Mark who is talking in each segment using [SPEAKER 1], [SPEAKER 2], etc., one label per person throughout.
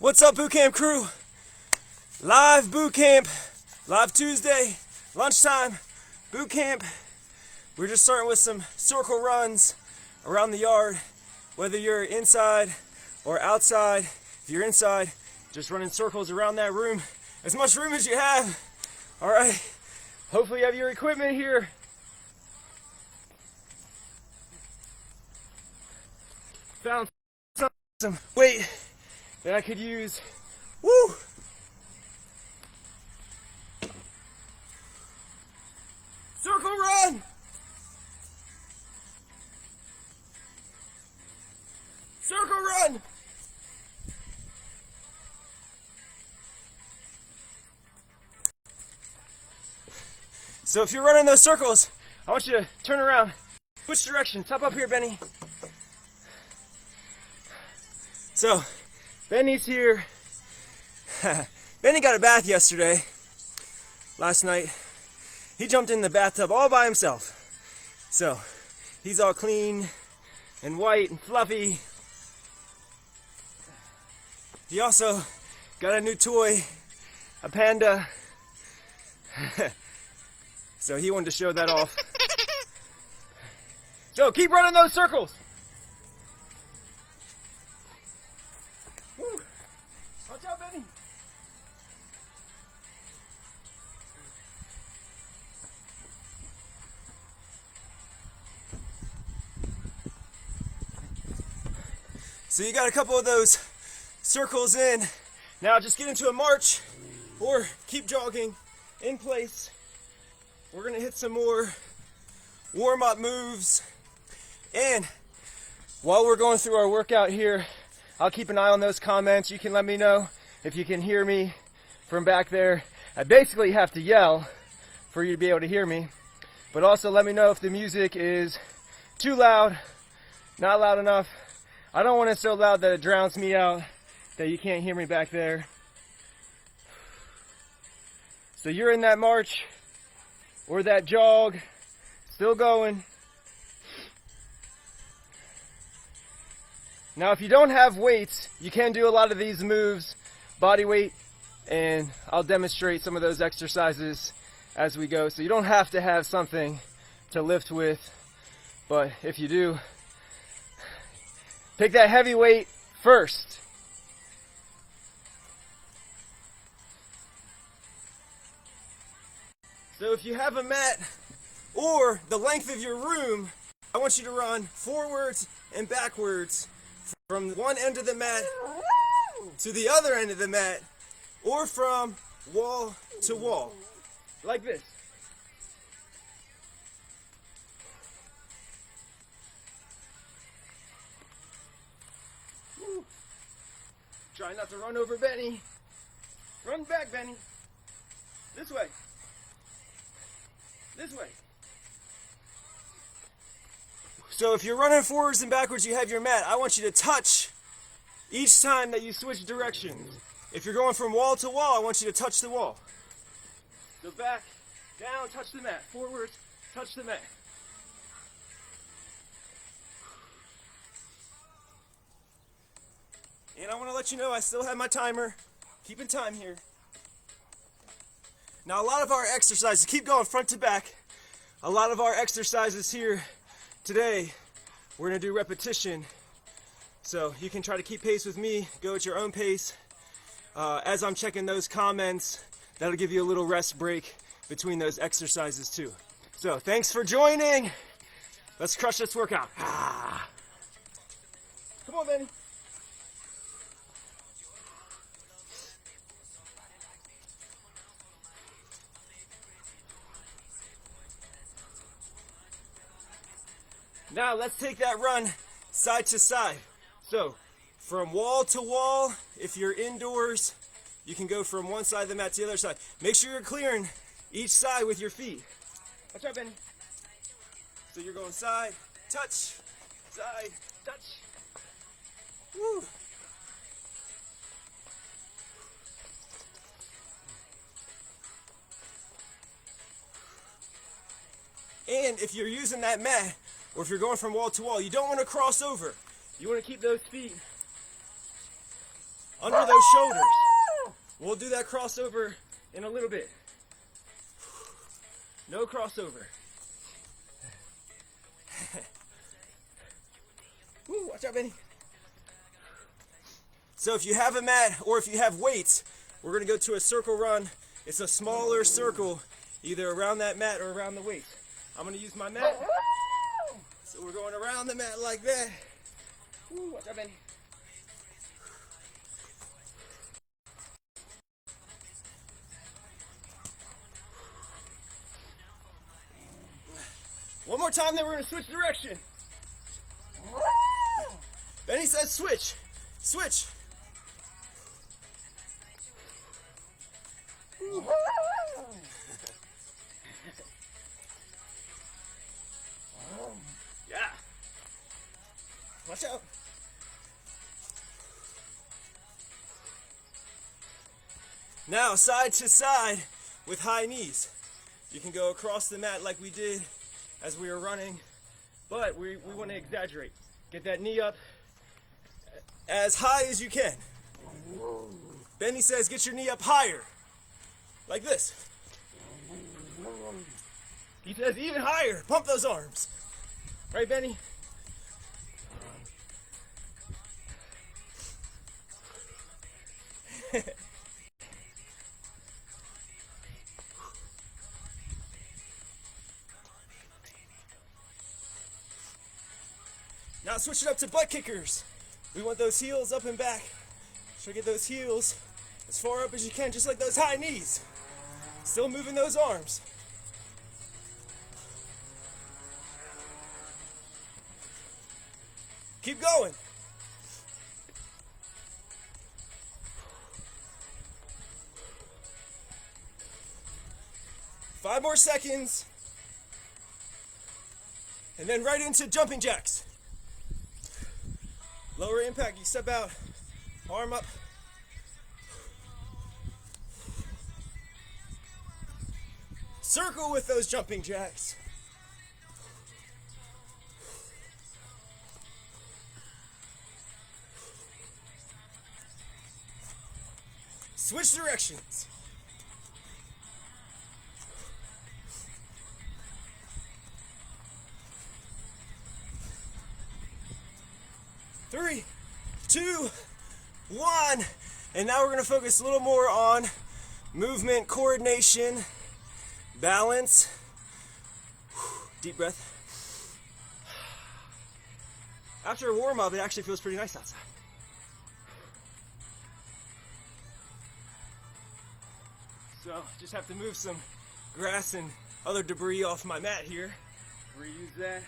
[SPEAKER 1] What's up, boot camp crew? Live boot camp, live Tuesday, lunchtime, boot camp. We're just starting with some circle runs around the yard, whether you're inside or outside. If you're inside, just running circles around that room, as much room as you have. All right, hopefully you have your equipment here. Found some weight that I could use. Woo! Circle run! Circle run! So if you're running those circles, I want you to turn around, switch directions. Hop up here, Benny. So, Benny's here. Benny got a bath yesterday, last night. He jumped in the bathtub all by himself. So, he's all clean and white and fluffy. He also got a new toy, a panda. So he wanted to show that off. So keep running those circles. Woo. Watch out, Benny. So you got a couple of those circles in. Now just get into a march or keep jogging in place. We're gonna hit some more warm-up moves. And while we're going through our workout here, I'll keep an eye on those comments. You can let me know if you can hear me from back there. I basically have to yell for you to be able to hear me. But also let me know if the music is too loud, not loud enough. I don't want it so loud that it drowns me out, that you can't hear me back there. So you're in that march or that jog, still going. Now if you don't have weights, you can do a lot of these moves, body weight, and I'll demonstrate some of those exercises as we go. So you don't have to have something to lift with, but if you do, pick that heavy weight first. So if you have a mat or the length of your room, I want you to run forwards and backwards from one end of the mat to the other end of the mat, or from wall to wall, like this. Woo. Try not to run over Benny. Run back, Benny. This way. This way. So if you're running forwards and backwards, you have your mat. I want you to touch each time that you switch directions. If you're going from wall to wall, I want you to touch the wall. So back, down, touch the mat. Forwards, touch the mat. And I want to let you know I still have my timer. Keeping time here. Now a lot of our exercises, keep going front to back. A lot of our exercises here today, we're gonna do repetition. So you can try to keep pace with me, go at your own pace. As I'm checking those comments, that'll give you a little rest break between those exercises too. So thanks for joining. Let's crush this workout. Ah. Come on, Benny. Now let's take that run side to side. So from wall to wall, if you're indoors, you can go from one side of the mat to the other side. Make sure you're clearing each side with your feet. Watch out, Benny. So you're going side, touch, side, touch. Woo. And if you're using that mat, or if you're going from wall to wall, you don't want to cross over. You want to keep those feet under those shoulders. We'll do that crossover in a little bit. No crossover. Woo, watch out, Benny. So if you have a mat or if you have weights, we're going to go to a circle run. It's a smaller circle, either around that mat or around the weight. I'm going to use my mat. So we're going around the mat like that. Woo, watch out, Benny. One more time, then we're going to switch direction. Benny says switch. Switch. Yeah. Watch out. Now, side to side with high knees. You can go across the mat like we did as we were running, but we want to exaggerate. Get that knee up as high as you can. Benny says get your knee up higher, like this. He says even higher, pump those arms. Right, Benny? Now switch it up to butt kickers. We want those heels up and back. Try to get those heels as far up as you can, just like those high knees. Still moving those arms. Keep going. Five more seconds. And then right into jumping jacks. Lower impact, you step out, arm up. Circle with those jumping jacks. Switch directions. Three, two, one. And now we're going to focus a little more on movement, coordination, balance. Deep breath. After a warm-up, it actually feels pretty nice outside. So just have to move some grass and other debris off my mat here. Reuse that.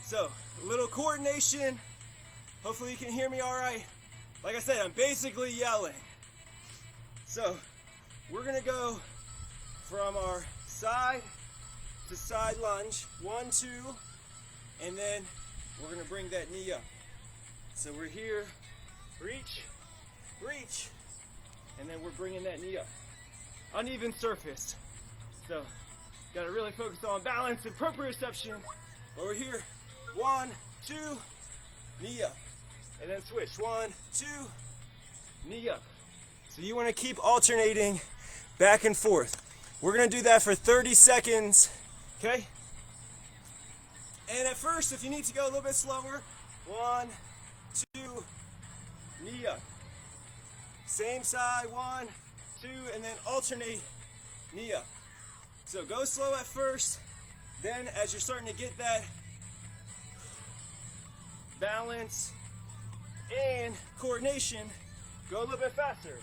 [SPEAKER 1] So, a little coordination. Hopefully you can hear me all right. Like I said, I'm basically yelling. So, we're gonna go from our side to side lunge. 1, 2, and then we're gonna bring that knee up. So we're here, reach, reach, and then we're bringing that knee up. Uneven surface. So, gotta really focus on balance and proprioception. Over here. 1, 2, knee up. And then switch. 1, 2, knee up. So you want to keep alternating back and forth. We're going to do that for 30 seconds. Okay? And at first, if you need to go a little bit slower, 1, 2, knee up. Same side, 1, 2, and then alternate knee up. So go slow at first. Then as you're starting to get that balance and coordination, go a little bit faster.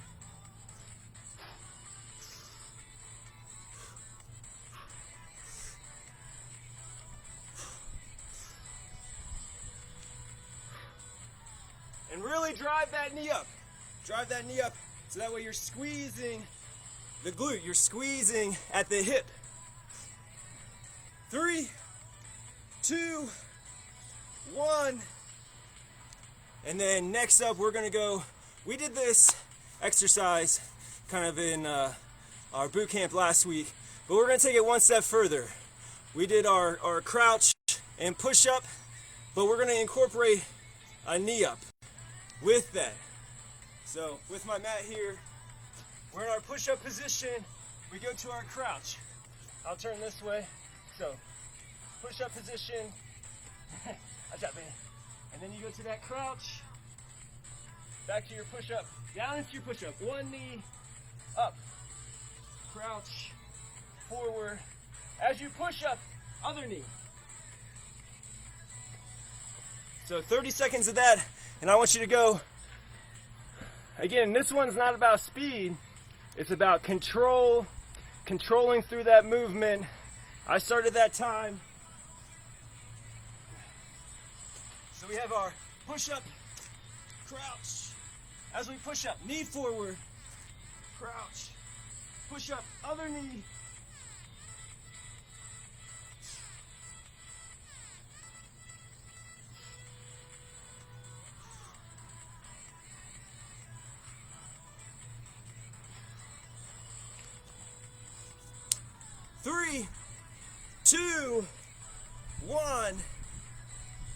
[SPEAKER 1] And really drive that knee up. Drive that knee up so that way you're squeezing the glute. You're squeezing at the hip. 3, 2, 1. And then next up, we're gonna go, we did this exercise kind of in our boot camp last week, but we're gonna take it one step further. We did our crouch and push up, but we're gonna incorporate a knee up. with that. So with my mat here, we're in our push-up position. We go to our crouch. I'll turn this way. So push-up position. And then you go to that crouch. Back to your push-up. Down into your push-up. One knee up. Crouch. Forward. As you push up, other knee. So 30 seconds of that, and I want you to go. Again, this one's not about speed. It's about controlling through that movement. I started that time. So we have our push-up, crouch. As we push up, knee forward, crouch. Push up, other knee. Three, two, one.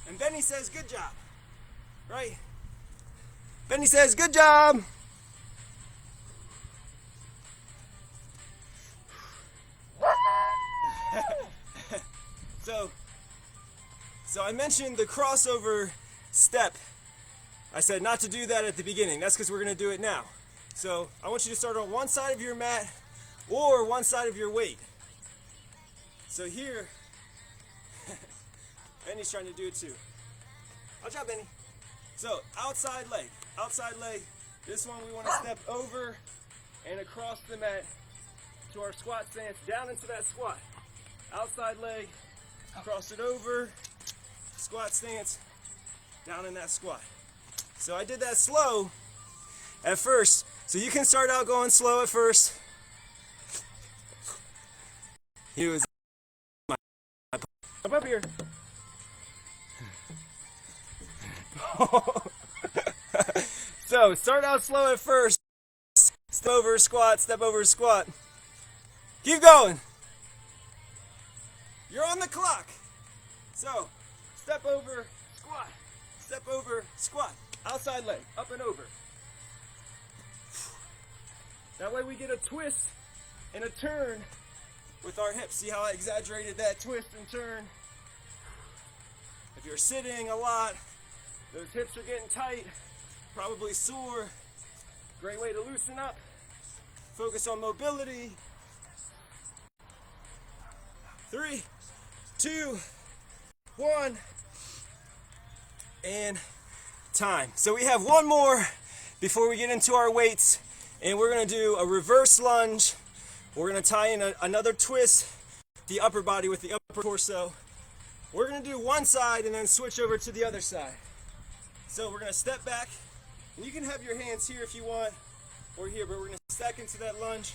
[SPEAKER 1] And Benny says, good job. Right? Benny says, good job. So I mentioned the crossover step. I said not to do that at the beginning. That's because we're going to do it now. So I want you to start on one side of your mat or one side of your weight. So here, Benny's trying to do it too. Good job, Benny. So outside leg. This one we want to step over and across the mat to our squat stance, down into that squat. Outside leg, cross it over, squat stance, down in that squat. So I did that slow at first. So you can start out going slow at first. He was up here. So start out slow at first. Step over, squat, step over, squat. Keep going. You're on the clock. So step over, squat. Step over, squat. Outside leg, up and over. That way we get a twist and a turn with our hips. See how I exaggerated that twist and turn? If you're sitting a lot, those hips are getting tight, probably sore. Great way to loosen up. Focus on mobility. 3, 2, 1, and time. So we have one more before we get into our weights, and we're going to do a reverse lunge. We're going to tie in another twist, the upper body with the upper torso. We're going to do one side and then switch over to the other side. So we're going to step back, and you can have your hands here if you want, or here, but we're going to stack into that lunge,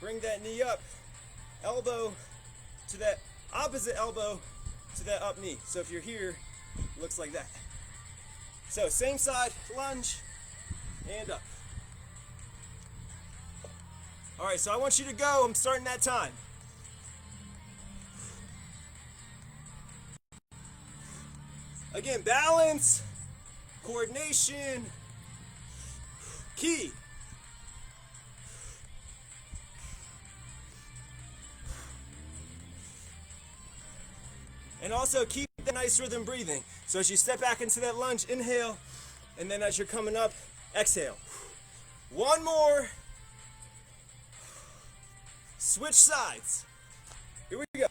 [SPEAKER 1] bring that knee up, elbow to that opposite elbow to that up knee. So if you're here, it looks like that. So same side, lunge, and up. All right, so I want you to go. I'm starting that time. Again, balance, coordination, key. And also keep the nice rhythm breathing. So as you step back into that lunge, inhale, and then as you're coming up, exhale. One more. Switch sides. Here we go.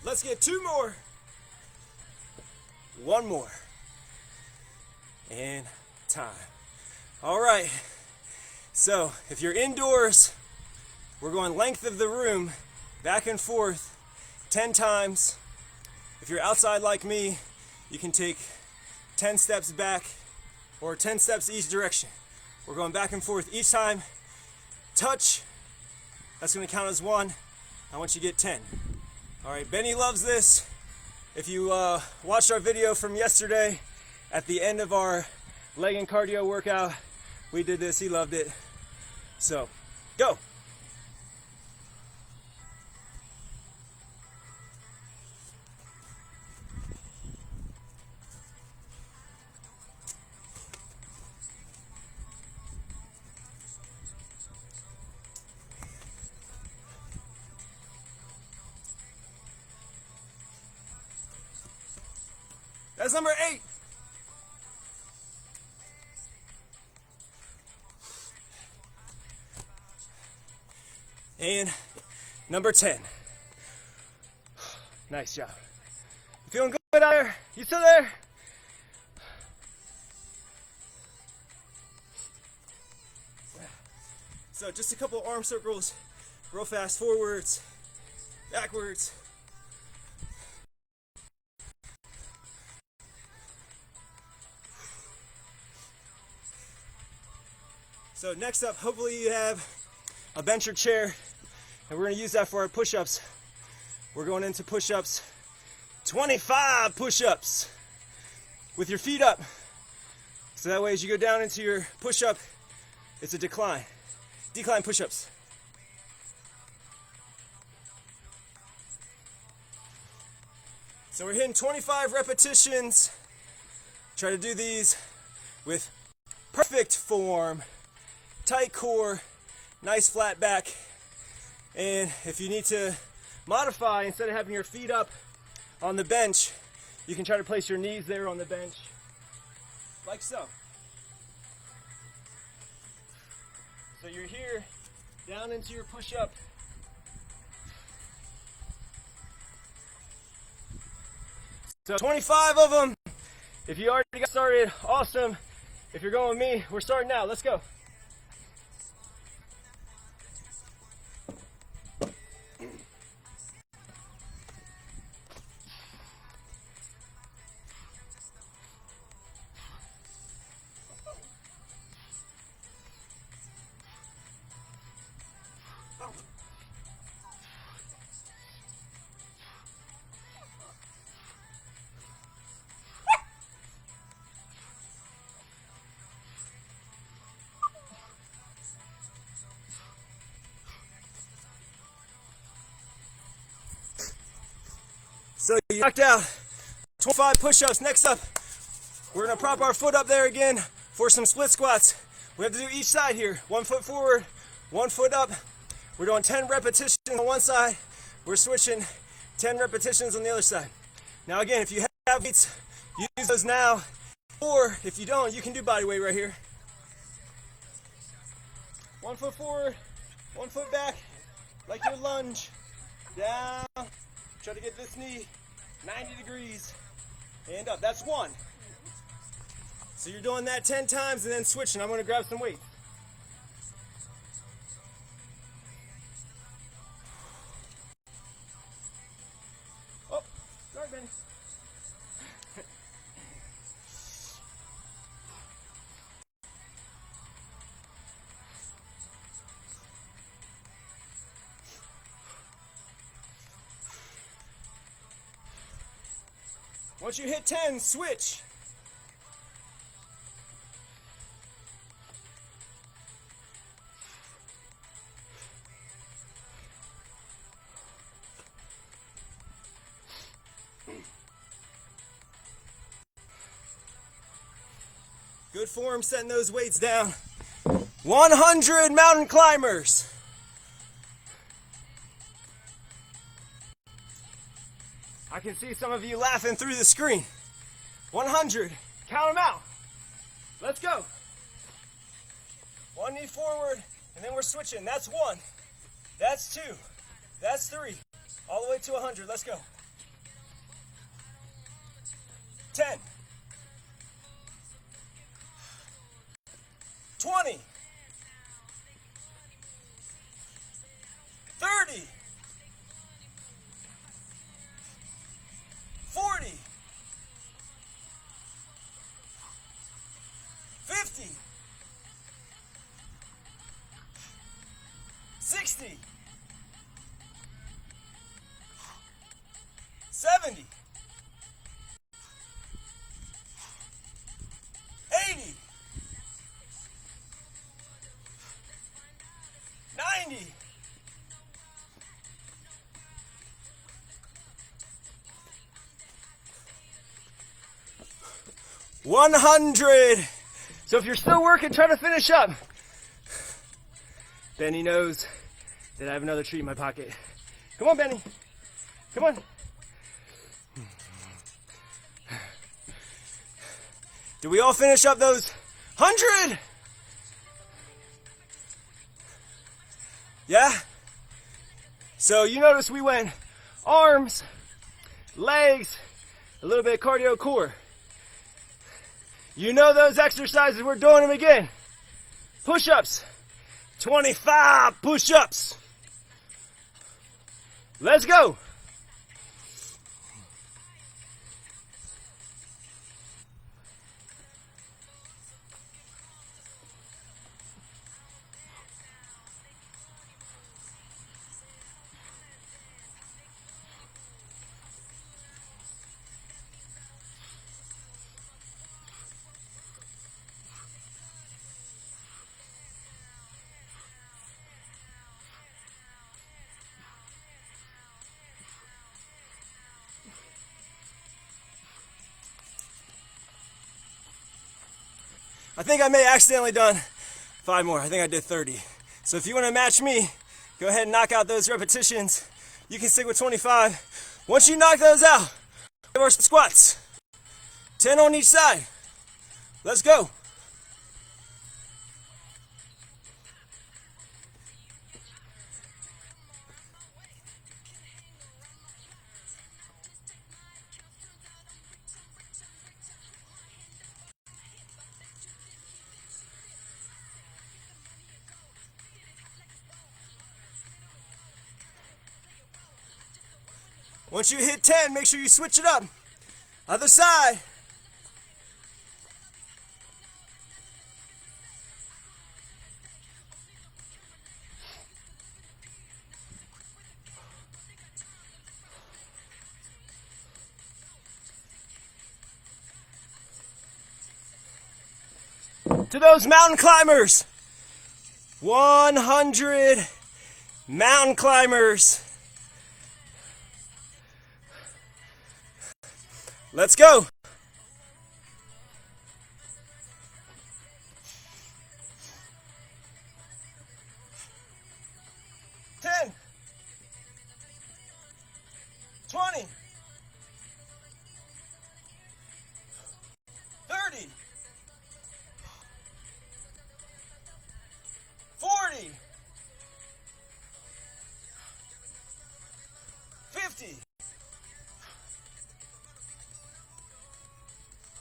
[SPEAKER 1] Let's get two more. One more. And time. All right. So if you're indoors, we're going length of the room, back and forth, 10 times. If you're outside like me, you can take 10 steps back or 10 steps each direction. We're going back and forth each time, touch, that's going to count as 1. I want you to get 10. All right, Benny loves this. If you watched our video from yesterday, at the end of our leg and cardio workout, we did this. He loved it. So, go. That's number 8. And number 10. Nice job. You feeling good out there? You still there? So just a couple arm circles, real fast, forwards, backwards. So next up, hopefully you have a bench or chair, and we're going to use that for our push-ups. We're going into push-ups, 25 push-ups with your feet up. So that way as you go down into your push-up, it's a decline push-ups. So we're hitting 25 repetitions. Try to do these with perfect form, tight core, nice flat back. And if you need to modify, instead of having your feet up on the bench, you can try to place your knees there on the bench, like so. So you're here, down into your push-up. So 25 of them. If you already got started, awesome. If you're going with me, we're starting now. Let's go. So you knocked out 25 push-ups. Next up, we're gonna prop our foot up there again for some split squats. We have to do each side here. 1 foot forward, 1 foot up. We're doing 10 repetitions on one side. We're switching 10 repetitions on the other side. Now again, if you have weights, use those now. Or if you don't, you can do body weight right here. 1 foot forward, 1 foot back, like your lunge. Down. Try to get this knee 90 degrees and up. That's 1. So you're doing that 10 times and then switching. I'm going to grab some weight. Oh, sorry, Benny. Once you hit 10, switch. Good form, setting those weights down. 100 mountain climbers. I can see some of you laughing through the screen. 100. Count them out. Let's go. 1 knee forward, and then we're switching. That's 1. That's 2. That's 3. All the way to 100. Let's go. 10. 20. 30. 40, 50, 60, 70, 80, 90, 100. So if you're still working, try to finish up. Benny knows that I have another treat in my pocket. Come on, Benny. Come on. Did we all finish up those 100? Yeah? So you notice we went arms, legs, a little bit of cardio core. You know those exercises, we're doing them again. Push-ups. 25 push-ups. Let's go. I think I may have accidentally done 5 more. I think I did 30. So if you want to match me, go ahead and knock out those repetitions. You can stick with 25. Once you knock those out, we have our squats. 10 on each side. Let's go. Once you hit 10, make sure you switch it up. Other side. To those mountain climbers. 100 mountain climbers. Let's go. Ten, 20, 30, 40, 50,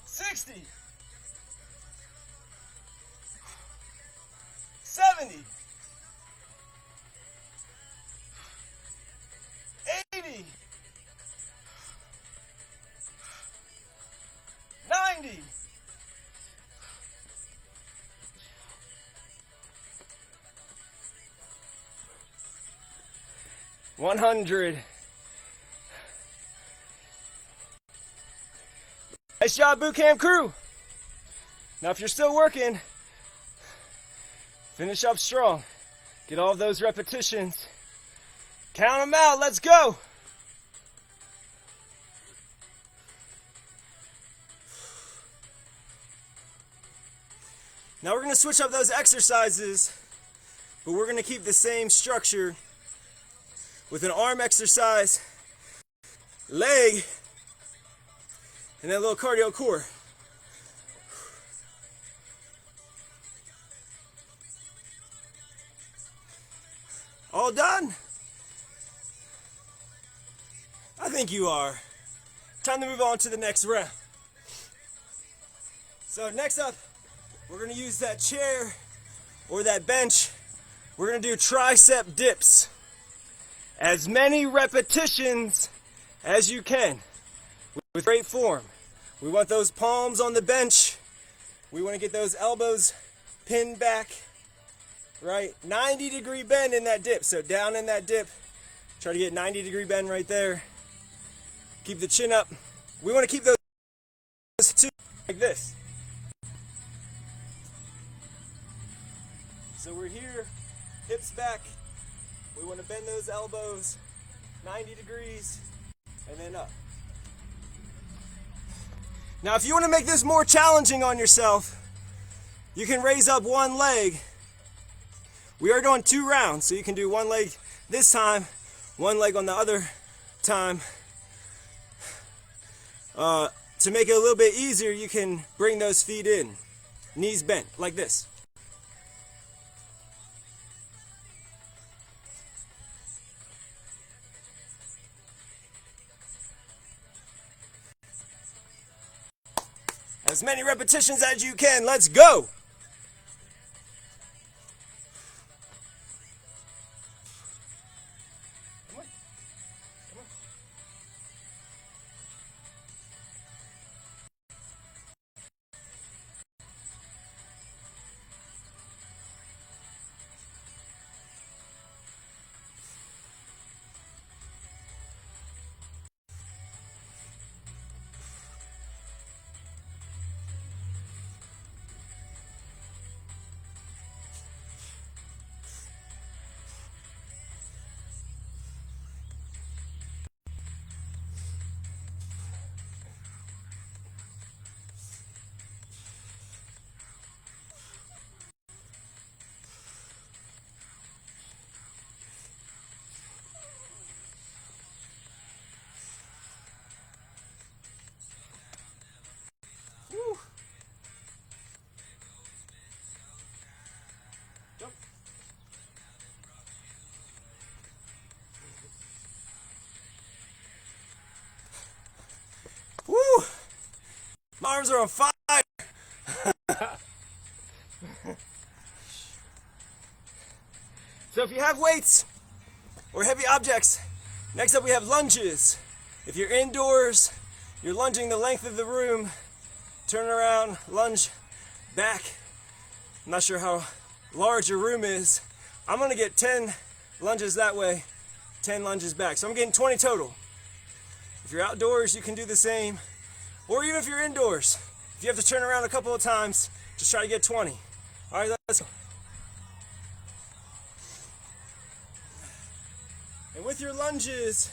[SPEAKER 1] 60, 70, 80, 90, 100. Nice job, boot camp crew. Now if you're still working, finish up strong. Get all of those repetitions. Count them out, let's go. Now we're gonna switch up those exercises, but we're gonna keep the same structure with an arm exercise, leg, and then a little cardio core. All done? I think you are. Time to move on to the next round. So next up, we're gonna use that chair or that bench. We're gonna do tricep dips. As many repetitions as you can. With great form. We want those palms on the bench. We want to get those elbows pinned back. right? 90-degree bend in that dip. So down in that dip, try to get 90-degree bend right there. Keep the chin up. We want to keep those two like this. So we're here, hips back. We want to bend those elbows 90 degrees and then up. Now if you want to make this more challenging on yourself, you can raise up one leg. We are doing 2 rounds, so you can do one leg this time, one leg on the other time. To make it a little bit easier, you can bring those feet in, knees bent, like this. As many repetitions as you can. Let's go. Come on. Come on. Woo. Jump. Woo! My arms are on fire. So if you have weights or heavy objects, next up we have lunges. If you're indoors, you're lunging the length of the room, turn around, lunge back. I'm not sure how large your room is. I'm gonna get 10 lunges that way, 10 lunges back. So I'm getting 20 total. If you're outdoors, you can do the same. Or even if you're indoors, if you have to turn around a couple of times, just try to get 20. All right, let's go. And with your lunges,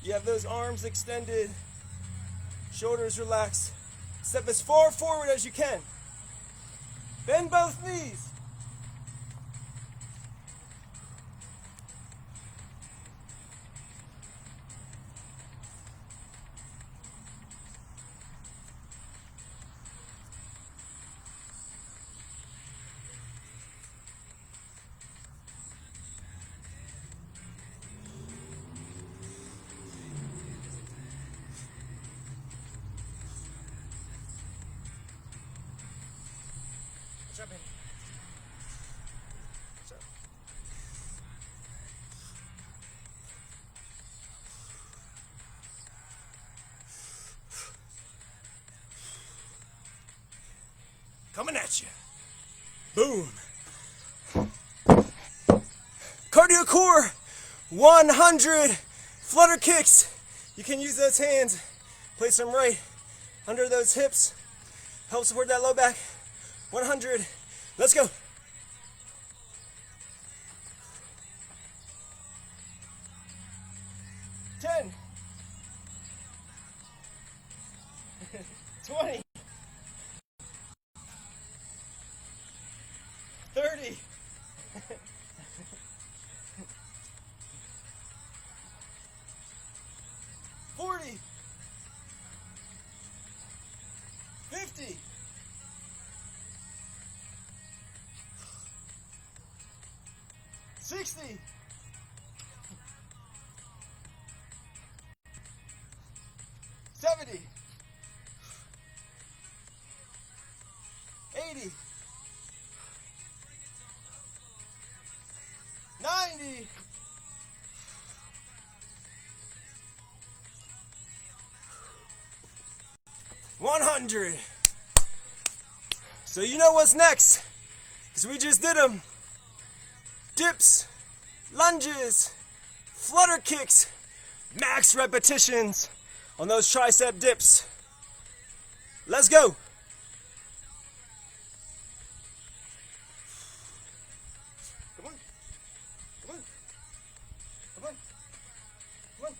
[SPEAKER 1] you have those arms extended, shoulders relaxed. Step as far forward as you can. Bend both knees. Jump in. So. Coming at you. Boom. Cardio core 100 flutter kicks. You can use those hands. Place them right under those hips. Help support that low back. 100. Let's go. 10. 20. 30. 40. 50. 60. 70. 80. 90. 100. So you know what's next, because we just did them. dips, lunges, flutter kicks, max repetitions on those tricep dips. Let's go. Come on. Come on. Come on. Come on.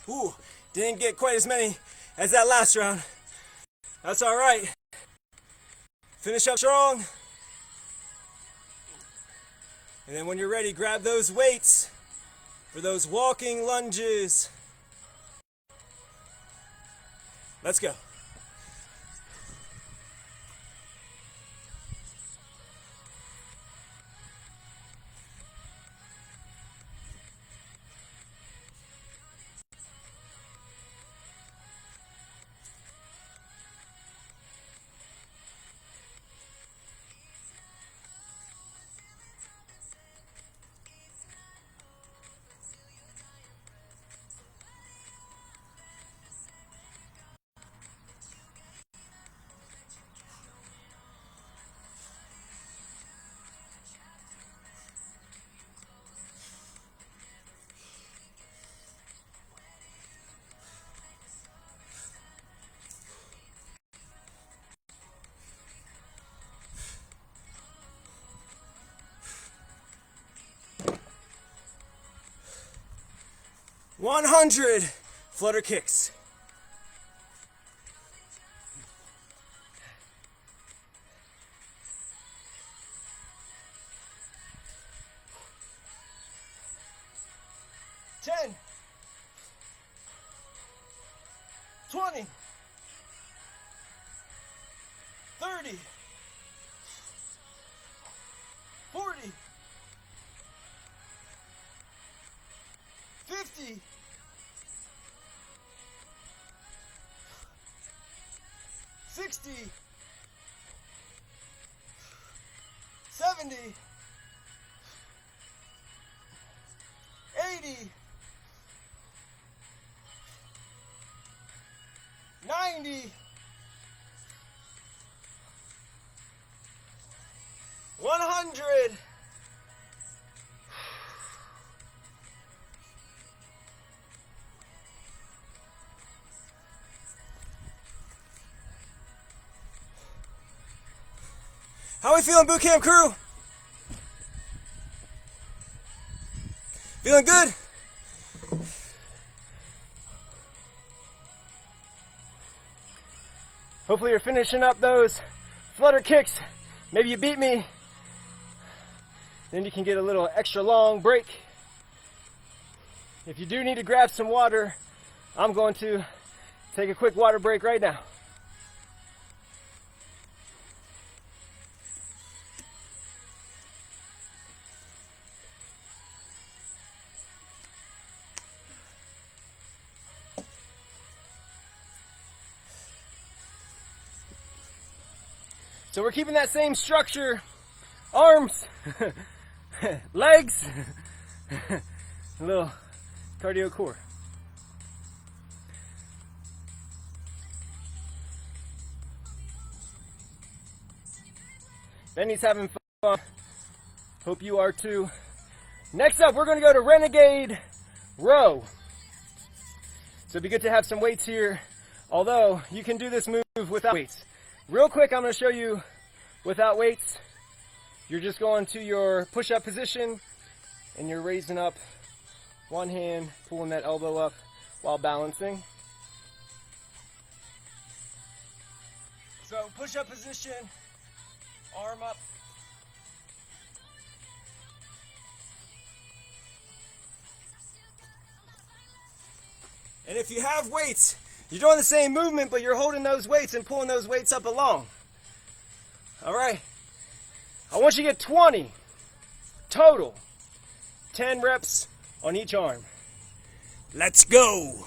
[SPEAKER 1] 'Ooh, didn't get quite as many as that last round. That's all right. Finish up strong. And then when you're ready, grab those weights for those walking lunges. Let's go. "100 flutter kicks." "10, 20, 30, 40, 50, 60, 70, 80, 90, 100. How we feeling, boot camp crew? Feeling good? Hopefully you're finishing up those flutter kicks. Maybe you beat me. Then you can get a little extra long break. If you do need to grab some water, I'm going to take a quick water break right now. So we're keeping that same structure, arms, legs, a little cardio core. Benny's having fun. Hope you are too. Next up, we're going to go to Renegade Row. So it'd be good to have some weights here, although you can do this move without weights. Real quick, I'm going to show you without weights. You're just going to your push-up position and you're raising up one hand, pulling that elbow up while balancing. So push-up position, arm up, And if you have weights, you're doing the same movement, but you're holding those weights and pulling those weights up along. All right. I want you to get 20 total. 10 reps on each arm. Let's go.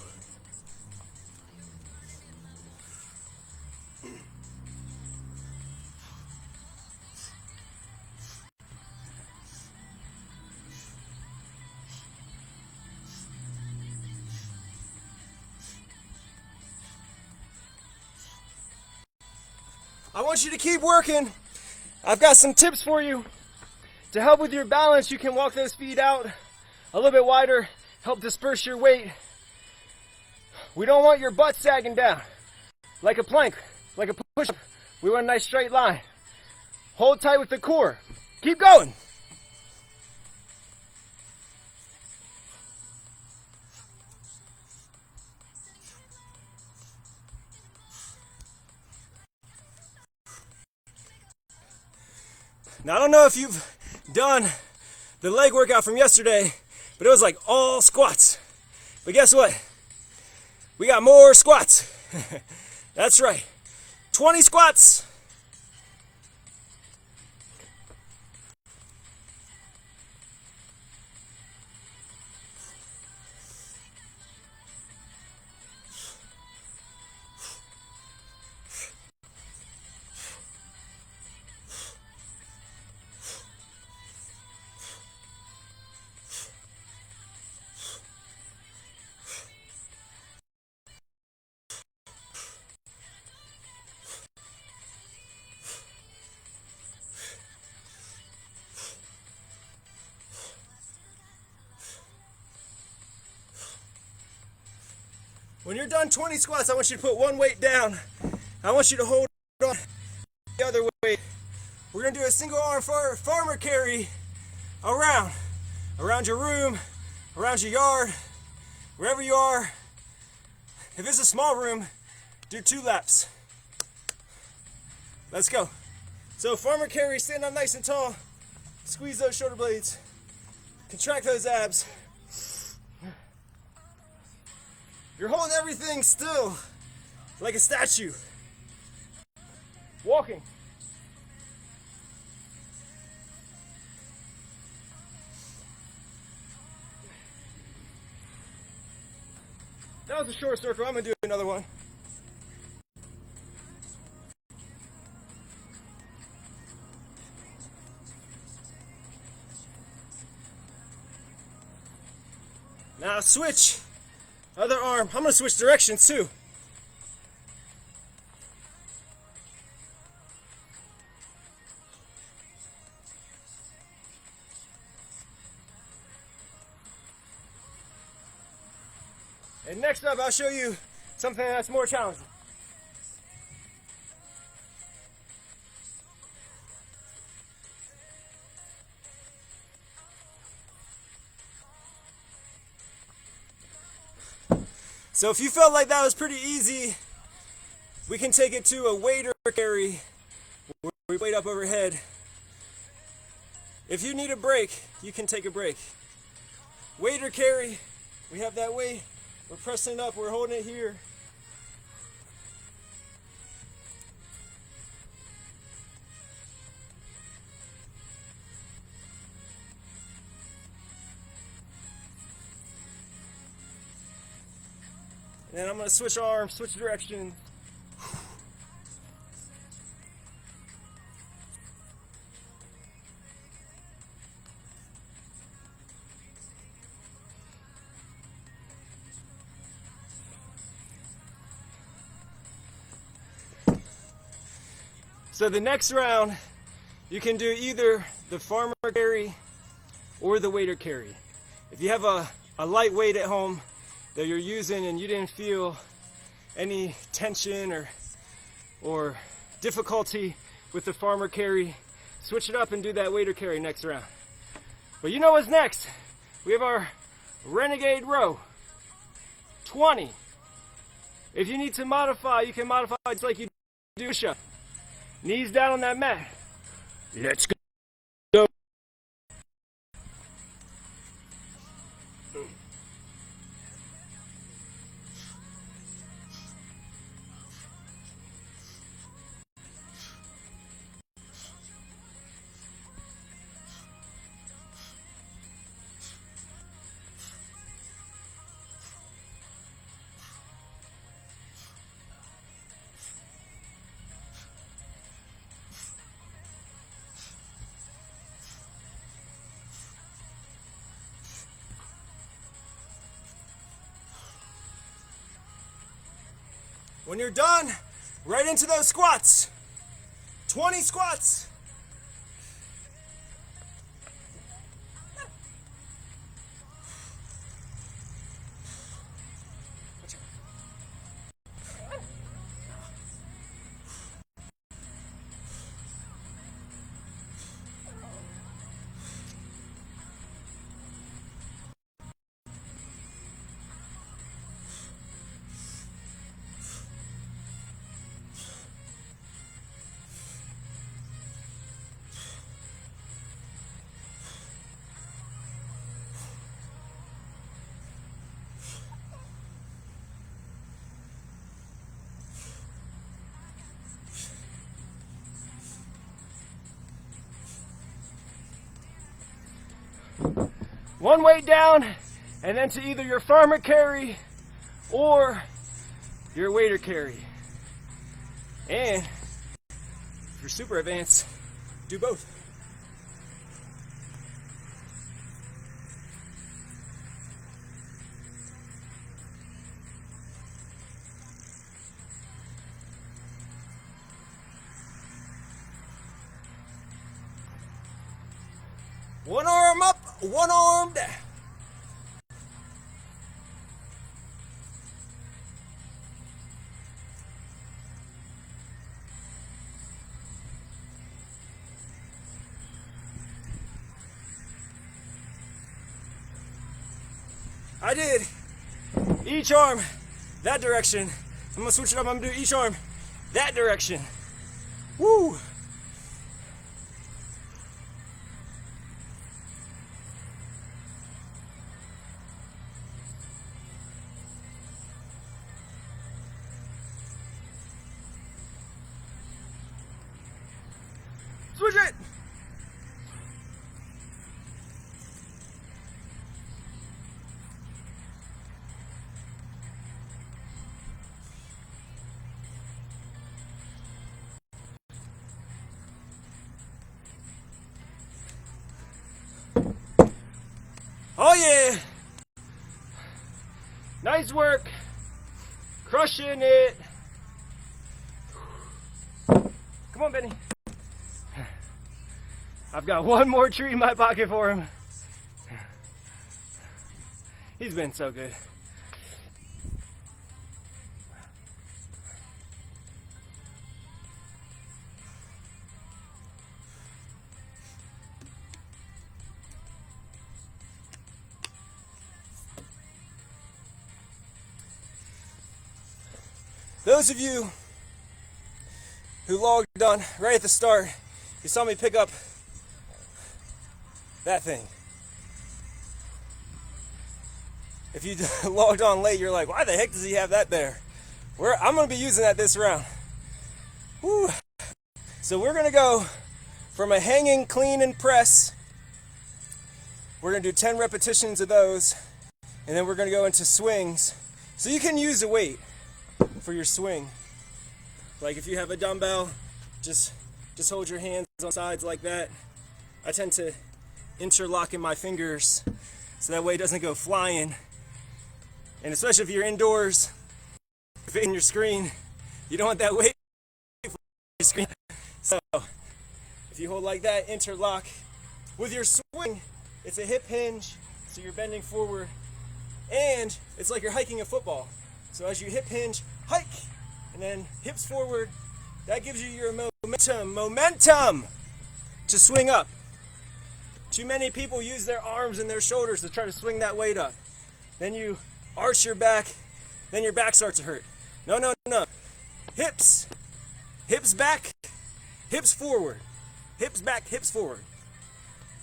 [SPEAKER 1] I want you to keep working. I've got some tips for you to help with your balance. You can walk those feet out a little bit wider, help disperse your weight. We don't want your butt sagging down like a plank, like a push-up. We want a nice straight line. Hold tight with the core. Keep going. Now, I don't know if you've done the leg workout from yesterday, but it was like all squats. But guess what? We got more squats. That's right. 20 squats. When you're done 20 squats, I want you to put one weight down. I want you to hold on the other weight. We're going to do a single arm farmer carry around your room, around your yard, wherever you are. If it's a small room, do 2 laps. Let's go. So farmer carry, stand up nice and tall, squeeze those shoulder blades, contract those abs. You're holding everything still, like a statue. Walking. That was a short circle. I'm gonna do another one. Now switch. Other arm. I'm going to switch directions too. And next up, I'll show you something that's more challenging. So if you felt like that was pretty easy, we can take it to a wader carry where we weight up overhead. If you need a break, you can take a break. Wader carry, we have that weight, we're pressing up, we're holding it here. And then I'm going to switch arms, switch direction. So the next round, you can do either the farmer carry or the wader carry. If you have a light weight at home that you're using and you didn't feel any tension or difficulty with the farmer carry, switch it up and do that wader carry next round. But you know what's next? We have our Renegade Row, 20. If you need to modify, you can modify just like you do push-up. Knees down on that mat. Let's go. When you're done, right into those squats. 20 squats. One weight down, and then to either your farmer carry or your waiter carry. And if you're super advanced, do both. One arm up, one arm down. I did each arm that direction. I'm gonna switch it up. I'm gonna do each arm that direction. Woo! Switch it! Oh yeah! Nice work. Crushing it. Come on, Benny. I've got one more treat in my pocket for him. He's been so good. Those of you who logged on right at the start, you saw me pick up that thing. If you logged on late, you're like, why the heck does he have that there? I'm going to be using that this round. Woo. So we're going to go from a hanging clean and press. We're going to do 10 repetitions of those, and then we're going to go into swings. So you can use a weight for your swing. Like if you have a dumbbell, just hold your hands on sides like that. I tend to interlock in my fingers so that way it doesn't go flying. And especially if you're indoors, in your screen, you don't want that weight on your screen. So if you hold like that, interlock. With your swing, it's a hip hinge, so you're bending forward, and it's like you're hiking a football. So as you hip hinge, hike, and then hips forward, that gives you your momentum to swing up. Too many people use their arms and their shoulders to try to swing that weight up. Then you arch your back, then your back starts to hurt. No. Hips back, hips forward. Hips back, hips forward.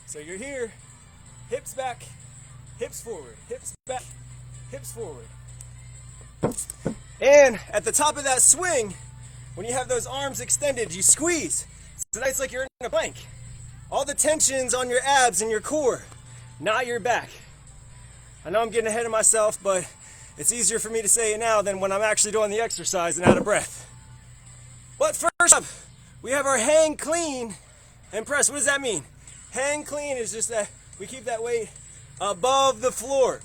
[SPEAKER 1] So you're here, hips back, hips forward. Hips back, hips forward. And at the top of that swing, when you have those arms extended, you squeeze. So that's like you're in a plank. All the tension's on your abs and your core, not your back. I know I'm getting ahead of myself, but it's easier for me to say it now than when I'm actually doing the exercise and out of breath. But first up, we have our hang clean and press. What does that mean? Hang clean is just that we keep that weight above the floor.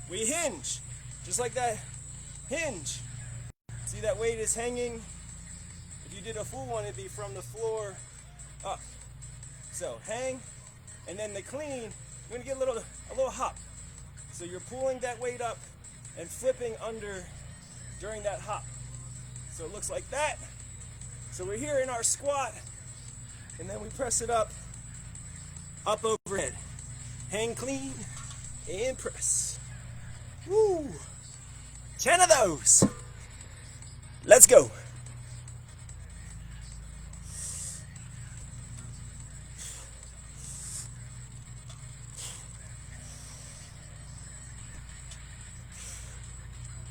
[SPEAKER 1] we hinge, just like that hinge. See that weight is hanging? If you did a full one, it'd be from the floor up. So hang, and then the clean, you're gonna get a little hop. So you're pulling that weight up and flipping under during that hop. So it looks like that. So we're here in our squat, and then we press it up overhead. Hang clean and press. Woo! 10 of those. Let's go.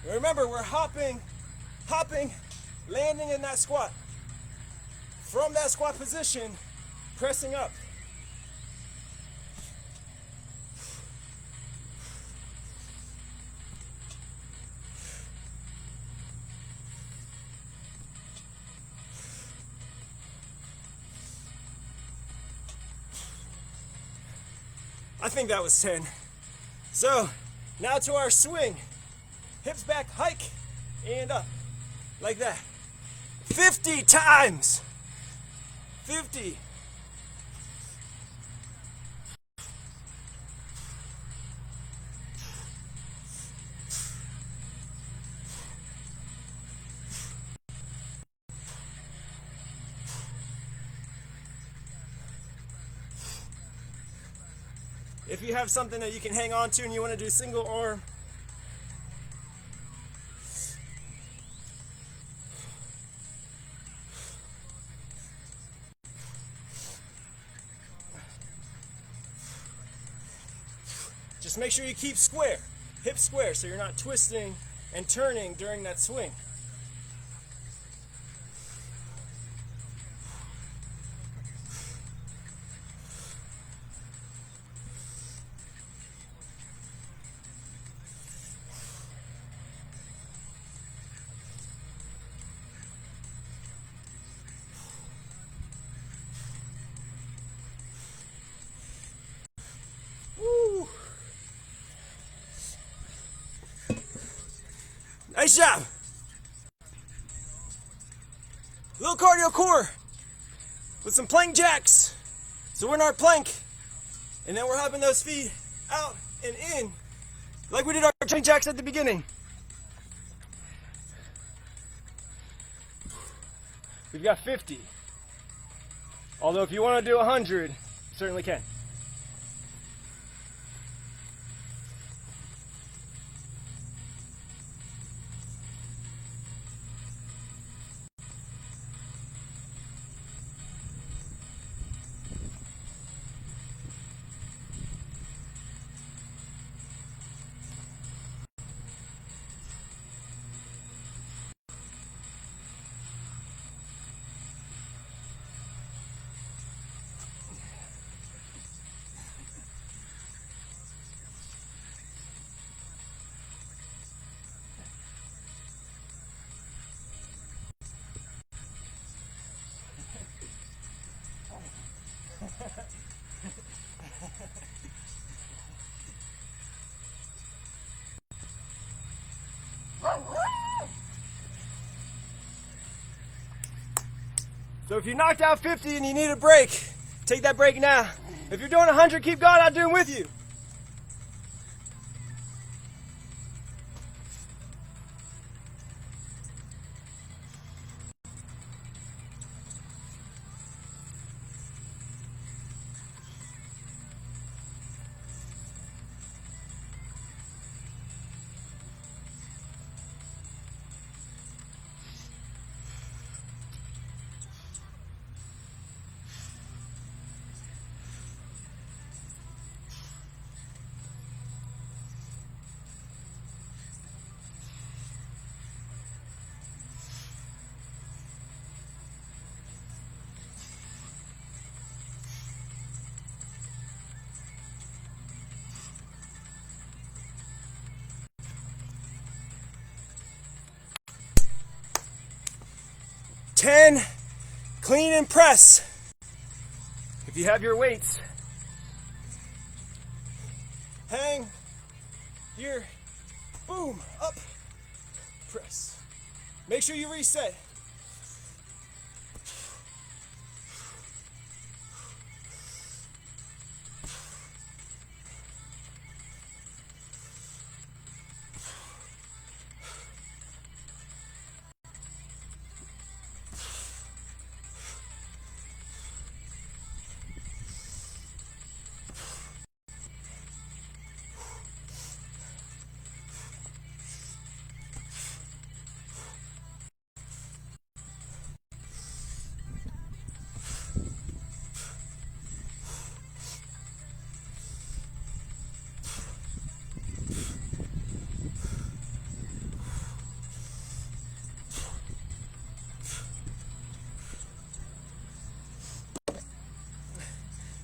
[SPEAKER 1] Remember, we're hopping, landing in that squat. From that squat position, pressing up. I think that was 10. So, now to our swing. Hips back, hike, and up. Like that. 50 times. 50. If you have something that you can hang on to and you want to do single arm, just make sure you keep square, hips square, so you're not twisting and turning during that swing. Woo! Nice job. Little cardio core with some plank jacks. So we're in our plank, and then we're hopping those feet out and in like we did our plank jacks at the beginning. We've got 50. Although if you want to do 100, you certainly can. So if you knocked out 50 and you need a break, take that break now. If you're doing 100, keep going, I'll do it with you. Ten, clean and press. If you have your weights, hang your Boom, up, press. Make sure you reset.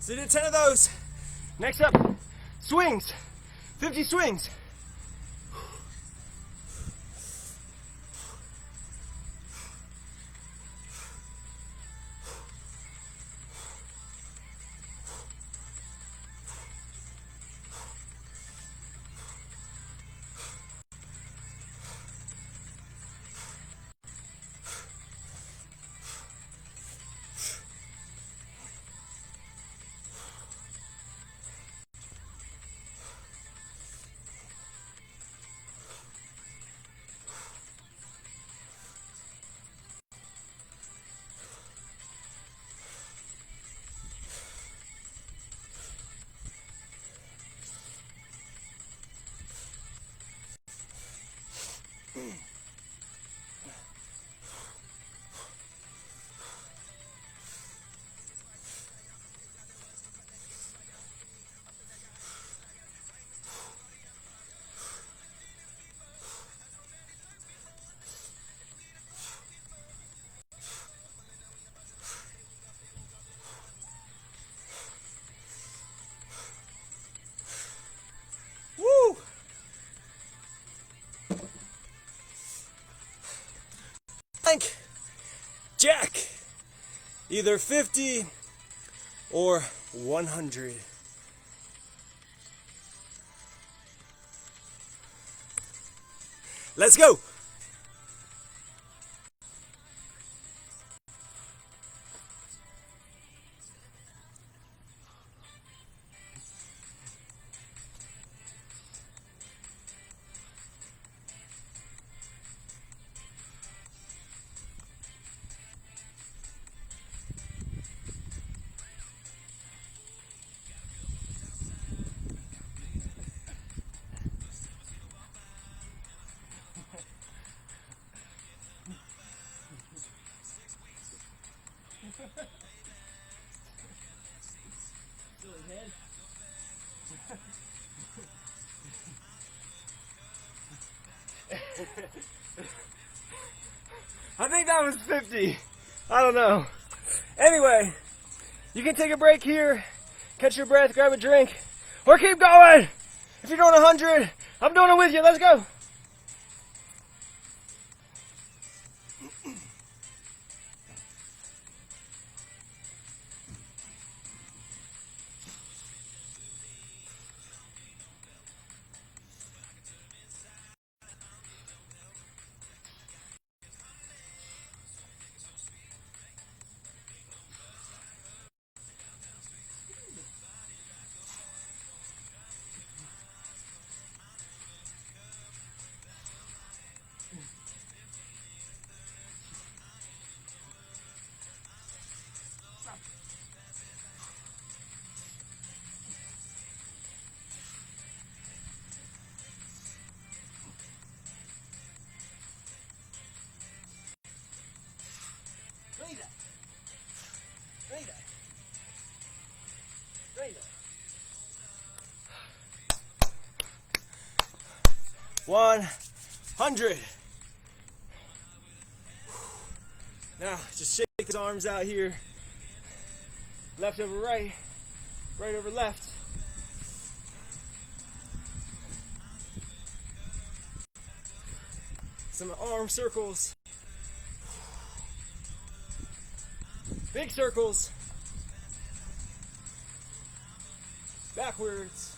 [SPEAKER 1] So you did 10 of those. Next up, swings. 50 swings. Woo! Plank, jack, either 50 or 100. Let's go. I think that was 50. I don't know. Anyway, you can take a break here, catch your breath, grab a drink, or keep going. If you're doing 100, I'm doing it with you. Let's go. One 100. Now just shake his arms out here. Left over right, right over left. Some arm circles. Big circles. Backwards.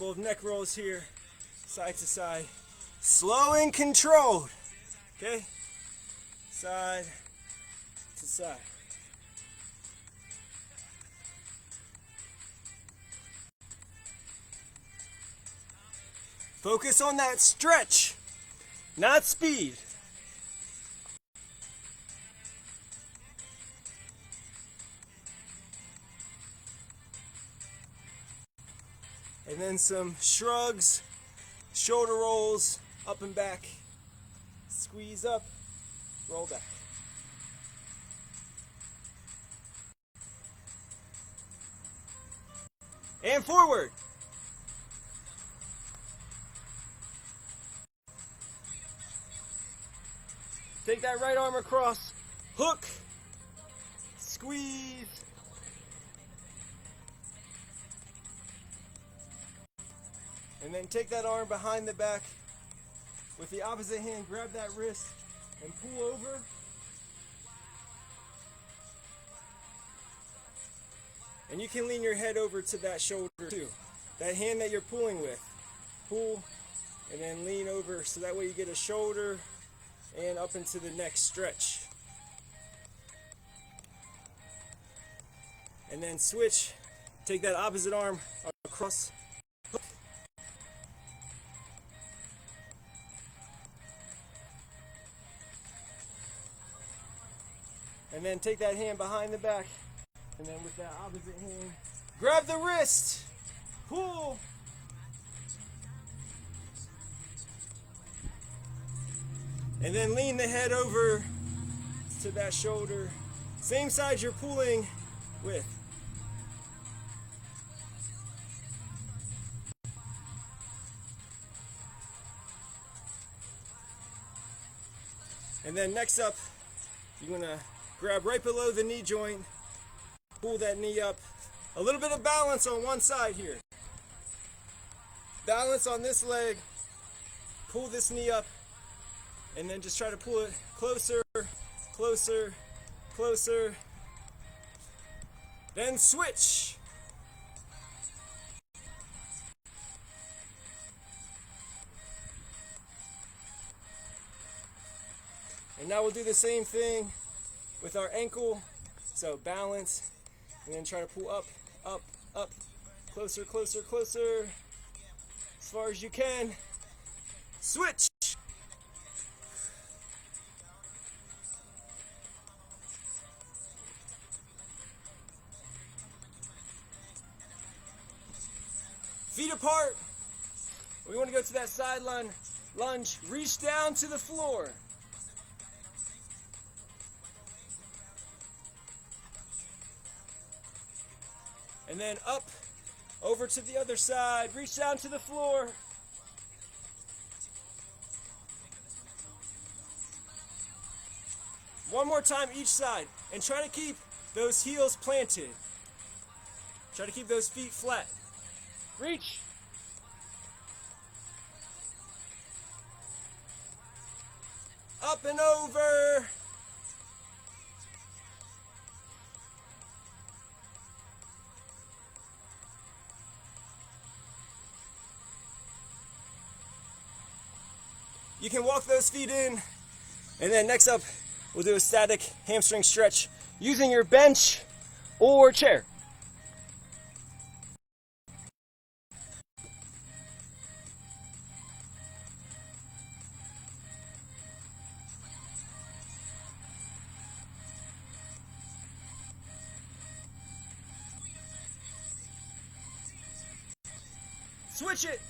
[SPEAKER 1] Couple of neck rolls here, side to side. Slow and controlled. Okay? Side to side. Focus on that stretch, not speed. And then some shrugs, shoulder rolls, up and back. Squeeze up, roll back. And forward. Take that right arm across, hook, squeeze. And then take that arm behind the back. With the opposite hand, grab that wrist and pull over. And you can lean your head over to that shoulder too. That hand that you're pulling with. Pull and then lean over so that way you get a shoulder and up into the next stretch. And then switch. Take that opposite arm across. And then take that hand behind the back. And then with that opposite hand, grab the wrist. Pull. And then lean the head over to that shoulder. Same side you're pulling with. And then next up, you're gonna grab right below the knee joint, pull that knee up. A little bit of balance on one side here. Balance on this leg, pull this knee up, and then just try to pull it closer, closer, closer. Then switch. And now we'll do the same thing with our ankle. So balance, and then try to pull up, up, up, closer, closer, closer, as far as you can. Switch. Feet apart. We want to go to that side lunge. Reach down to the floor. And then up, over to the other side. Reach down to the floor. One more time each side. And try to keep those heels planted. Try to keep those feet flat. Reach. Up and over. You can walk those feet in, and then next up, we'll do a static hamstring stretch using your bench or chair. Switch it.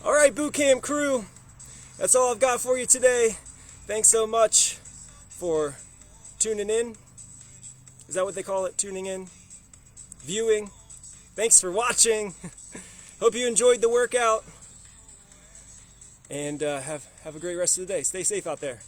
[SPEAKER 1] All right, boot camp crew, that's all I've got for you today. Thanks so much for tuning in. Is that what they call it? Tuning in? Viewing? Thanks for watching. Hope you enjoyed the workout. And have a great rest of the day. Stay safe out there.